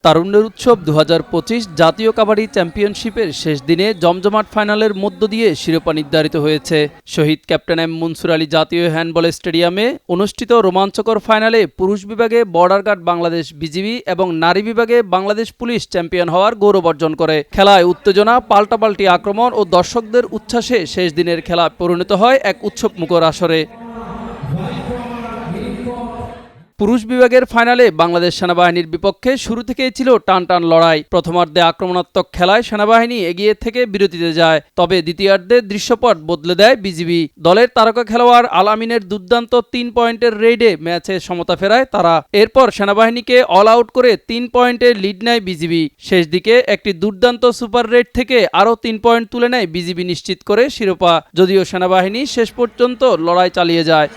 তারুণ্যের উৎসব ২০২৫ জাতীয় কাবাডি চ্যাম্পিয়নশিপের শেষ দিনে জমজমাট ফাইনালের মধ্য দিয়ে শিরোপা নির্ধারিত হয়েছে। শহীদ ক্যাপ্টেন এম মনসুর আলী জাতীয় হ্যান্ডবল স্টেডিয়ামে অনুষ্ঠিত রোমাঞ্চকর ফাইনালে পুরুষ বিভাগে বর্ডার গার্ড বাংলাদেশ বিজিবি এবং নারী বিভাগে বাংলাদেশ পুলিশ চ্যাম্পিয়ন হওয়ার গৌরব অর্জন করে। খেলায় উত্তেজনা, পাল্টাপাল্টি আক্রমণ ও দর্শকদের উচ্ছ্বাসে শেষ দিনের খেলা পরিণত হয় এক উৎসবমুখর আসরে। পুরুষ বিভাগের ফাইনালে বাংলাদেশ সেনাবাহিনীর বিপক্ষে শুরু থেকেই ছিল টান লড়াই। প্রথমার্ধে আক্রমণাত্মক খেলায় সেনাবাহিনী এগিয়ে থেকে বিরতিতে যায়, তবে দ্বিতীয়ার্ধে দৃশ্যপট বদলে দেয় বিজিবি। দলের তারকা খেলোয়াড় আল আমিনের দুর্দান্ত ৩ পয়েন্টের রেইডে ম্যাচে সমতা ফেরায় তারা। এরপর সেনাবাহিনীকে অল আউট করে ৩ পয়েন্টের লিড নেয় বিজিবি। শেষ দিকে একটি দুর্দান্ত সুপার রেড থেকে আরও ৩ পয়েন্ট তুলে নেয় বিজিবি, নিশ্চিত করে শিরোপা। যদিও সেনাবাহিনী শেষ পর্যন্ত লড়াই চালিয়ে যায়।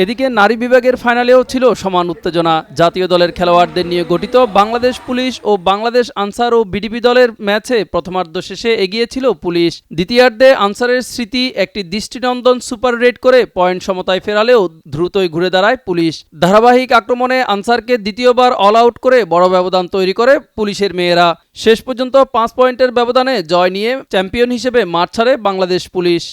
এদিকে নারী বিভাগের ফাইনালেও ছিল সমান উত্তেজনা। জাতীয় দলের খেলোয়াড়দের নিয়ে গঠিত বাংলাদেশ পুলিশ ও বাংলাদেশ আনসার ও বিডিপি দলের ম্যাচে প্রথমার্ধ শেষে এগিয়ে ছিল পুলিশ। দ্বিতীয়ার্ধে আনসারের স্মৃতি একটি দৃষ্টিনন্দন সুপার রেড করে পয়েন্ট সমতায় ফেরালেও দ্রুতই ঘুরে দাঁড়ায় পুলিশ। ধারাবাহিক আক্রমণে আনসারকে দ্বিতীয়বার অল আউট করে বড় ব্যবধান তৈরি করে পুলিশের মেয়েরা। শেষ পর্যন্ত ৫ পয়েন্টের ব্যবধানে জয় নিয়ে চ্যাম্পিয়ন হিসেবে মাঠ ছাড়ে বাংলাদেশ পুলিশ।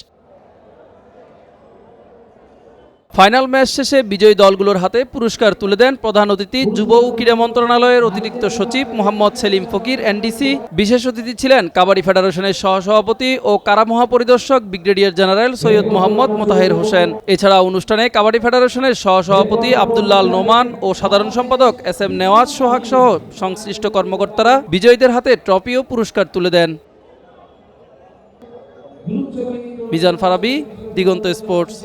ফাইনাল ম্যাচ শেষে বিজয়ী দলগুলোর হাতে পুরস্কার তুলে দেন প্রধান অতিথি যুব ও ক্রীড়া মন্ত্রণালয়ের অতিরিক্ত সচিব মোহাম্মদ সেলিম ফকির এনডিসি। বিশেষ অতিথি ছিলেন কাবাডি ফেডারেশনের সহসভাপতি ও কারা মহাপরিদর্শক ব্রিগেডিয়ার জেনারেল সৈয়দ মোহাম্মদ মোতাহের হোসেন। এছাড়া অনুষ্ঠানে কাবাডি ফেডারেশনের সহসভাপতি আব্দুল্লাহ আল নোমান ও সাধারণ সম্পাদক এস এম নেওয়াজ সোহাগ সহ সংশ্লিষ্ট কর্মকর্তারা বিজয়ীদের হাতে ট্রফি ও পুরস্কার তুলে দেন। মিজান ফারাবি, দিগন্ত স্পোর্টস।